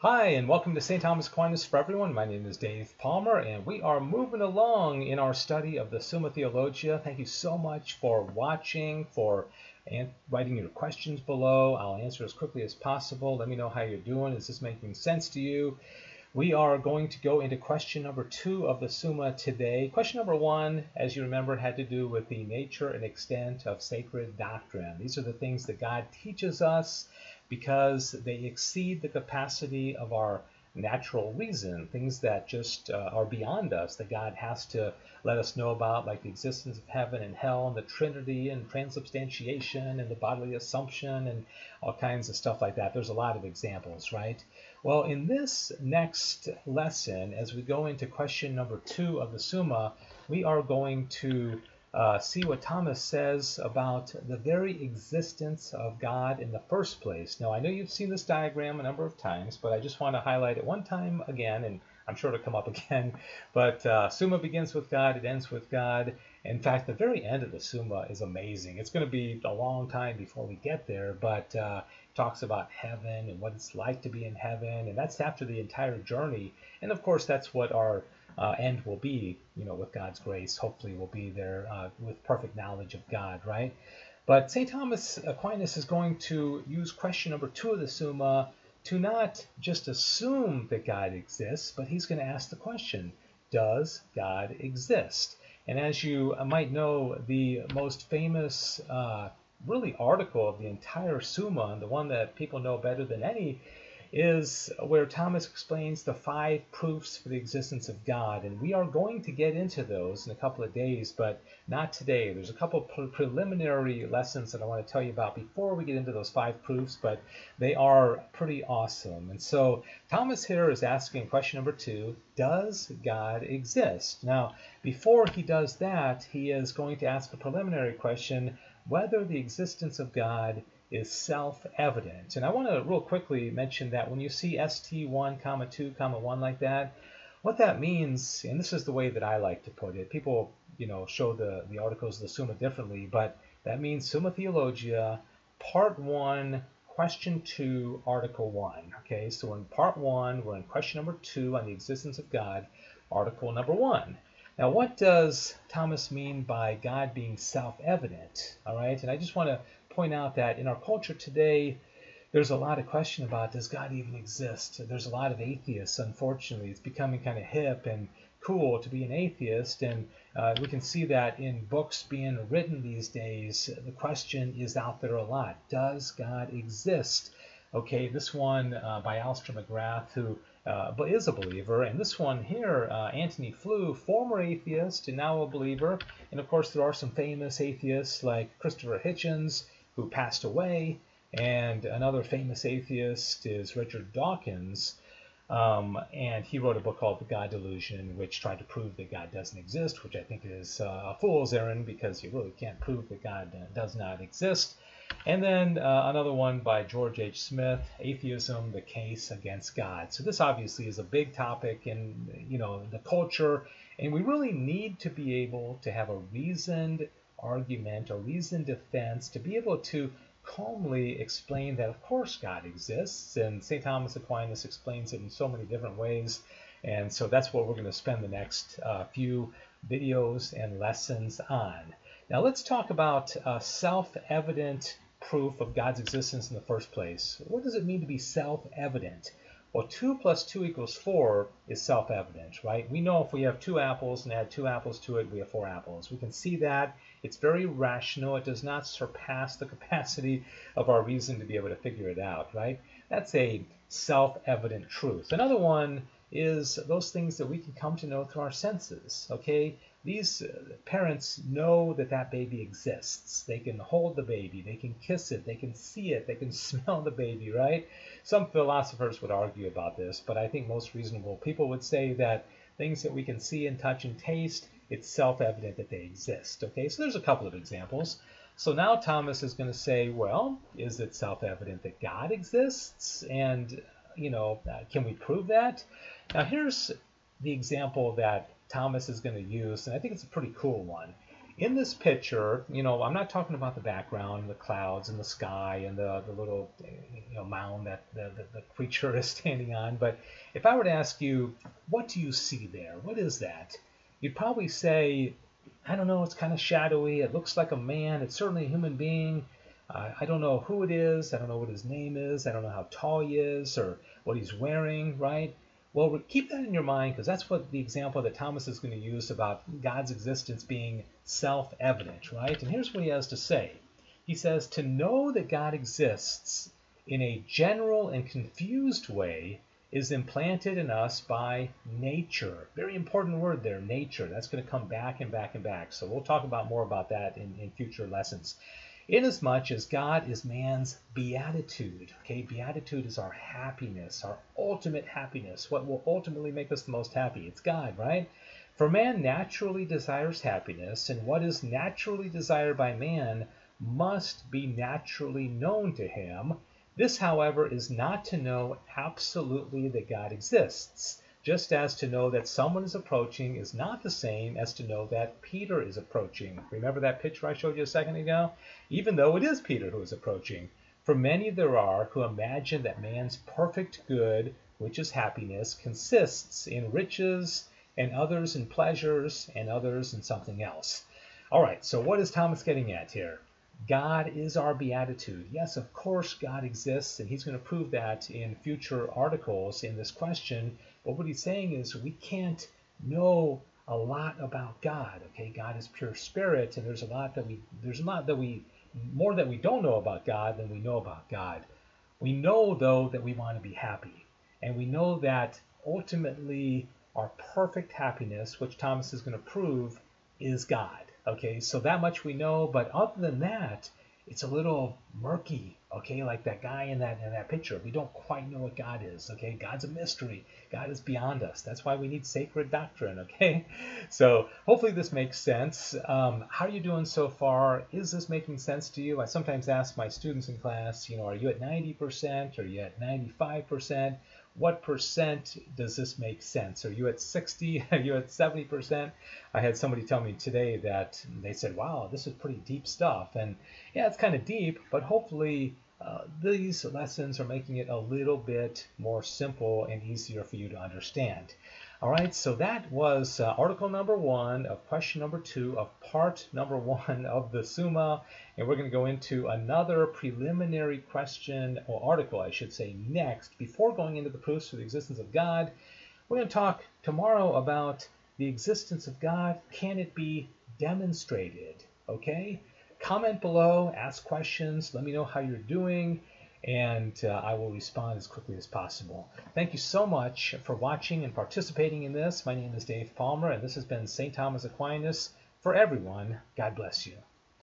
Hi, and welcome to St. Thomas Aquinas for Everyone. My name is Dave Palmer, and we are moving along in our study of the Summa Theologia. Thank you so much for watching, for writing your questions below. I'll answer as quickly as possible. Let me know how you're doing. Is this making sense to you? We are going to go into question number 2 of the Summa today. Question number 1, as you remember, had to do with the nature and extent of sacred doctrine. These are the things that God teaches us because they exceed the capacity of our natural reason, things that just are beyond us, that God has to let us know about, like the existence of heaven and hell and the Trinity and transubstantiation and the bodily assumption and all kinds of stuff like that. There's a lot of examples, right? Well, in this next lesson, as we go into question number 2 of the Summa, we are going to see what Thomas says about the very existence of God in the first place. Now, I know you've seen this diagram a number of times, but I just want to highlight it one time again, and I'm sure it'll come up again. But Summa begins with God, it ends with God. In fact, the very end of the Summa is amazing. It's going to be a long time before we get there, but it talks about heaven and what it's like to be in heaven, and that's after the entire journey. And of course, that's what our end will be, with God's grace. Hopefully we'll be there with perfect knowledge of God, right? But St. Thomas Aquinas is going to use question number 2 of the Summa to not just assume that God exists, but he's going to ask the question, does God exist? And as you might know, the most famous really article of the entire Summa, and the one that people know better than any, is where Thomas explains the 5 proofs for the existence of God. And we are going to get into those in a couple of days, but not today. There's a couple of preliminary lessons that I want to tell you about before we get into those 5 proofs, but they are pretty awesome. And so Thomas here is asking question number 2, does God exist? Now, before he does that, he is going to ask a preliminary question, whether the existence of God is self-evident. And I want to real quickly mention that when you see ST1, 2, 1 like that, what that means, and this is the way that I like to put it, people, show the articles of the Summa differently, but that means Summa Theologia, Part 1, Question 2, Article 1. Okay, so in Part 1, we're in question number 2 on the existence of God, Article number 1. Now, what does Thomas mean by God being self-evident? All right, and I just want to point out that in our culture today, there's a lot of question about, does God even exist? There's a lot of atheists, unfortunately. It's becoming kind of hip and cool to be an atheist, and we can see that in books being written these days. The question is out there a lot. Does God exist? Okay, this one by Alistair McGrath, who is a believer, and this one here, Anthony Flew, former atheist and now a believer. And of course, there are some famous atheists like Christopher Hitchens, who passed away, and another famous atheist is Richard Dawkins, and he wrote a book called The God Delusion, which tried to prove that God doesn't exist, which I think is a fool's errand, because you really can't prove that God does not exist. And then another one by George H. Smith, Atheism, the Case Against God. So this obviously is a big topic in the culture, and we really need to be able to have a reasoned argument, a reasoned defense, to be able to calmly explain that of course God exists, and St. Thomas Aquinas explains it in so many different ways. And so that's what we're going to spend the next few videos and lessons on. Now let's talk about self-evident proof of God's existence in the first place. What does it mean to be self-evident? Well, 2 plus 2 equals 4 is self-evident, right? We know if we have 2 apples and add 2 apples to it, we have 4 apples. We can see that. It's very rational. It does not surpass the capacity of our reason to be able to figure it out, right? That's a self-evident truth. Another one is those things that we can come to know through our senses, okay? These parents know that that baby exists. They can hold the baby, they can kiss it, they can see it, they can smell the baby, right? Some philosophers would argue about this, but I think most reasonable people would say that things that we can see and touch and taste, it's self-evident that they exist, okay? So there's a couple of examples. So now Thomas is going to say, well, is it self-evident that God exists? And, can we prove that? Now here's the example that Thomas is going to use, and I think it's a pretty cool one. In this picture, I'm not talking about the background, the clouds and the sky and the little mound that the creature is standing on, but if I were to ask you, what do you see there? What is that? You'd probably say, I don't know, it's kind of shadowy. It looks like a man. It's certainly a human being. I don't know who it is. I don't know what his name is. I don't know how tall he is or what he's wearing, right? Well, keep that in your mind because that's what the example that Thomas is going to use about God's existence being self-evident, right? And here's what he has to say. He says, to know that God exists in a general and confused way is implanted in us by nature. Very important word there, nature. That's going to come back and back and back. So we'll talk about more about that in future lessons. Inasmuch as God is man's beatitude. Okay, beatitude is our happiness, our ultimate happiness, what will ultimately make us the most happy. It's God, right? For man naturally desires happiness, and what is naturally desired by man must be naturally known to him. This, however, is not to know absolutely that God exists, just as to know that someone is approaching is not the same as to know that Peter is approaching. Remember that picture I showed you a second ago? Even though it is Peter who is approaching. For many there are who imagine that man's perfect good, which is happiness, consists in riches, and others in pleasures, and others in something else. All right, so what is Thomas getting at here? God is our beatitude. Yes, of course God exists, and he's going to prove that in future articles in this question. But what he's saying is we can't know a lot about God. Okay, God is pure spirit, and there's a lot that we more that we don't know about God than we know about God. We know though that we want to be happy, and we know that ultimately our perfect happiness, which Thomas is going to prove, is God. Okay, so that much we know, but other than that, it's a little murky, okay, like that guy in that picture. We don't quite know what God is, okay? God's a mystery. God is beyond us. That's why we need sacred doctrine, okay? So hopefully this makes sense. How are you doing so far? Is this making sense to you? I sometimes ask my students in class, are you at 90%? Are you at 95%? What percent does this make sense? Are you at 60? Are you at 70%? I had somebody tell me today that they said, wow, this is pretty deep stuff. And yeah, it's kind of deep, but hopefully these lessons are making it a little bit more simple and easier for you to understand. All right, so that was article number 1 of question number 2 of part number 1 of the Summa. And we're going to go into another preliminary question, or article, I should say, next. Before going into the proofs for the existence of God, we're going to talk tomorrow about the existence of God. Can it be demonstrated? Okay? Comment below, ask questions, let me know how you're doing, and I will respond as quickly as possible. Thank you so much for watching and participating in this. My name is Dave Palmer, and this has been St. Thomas Aquinas for everyone. God bless you.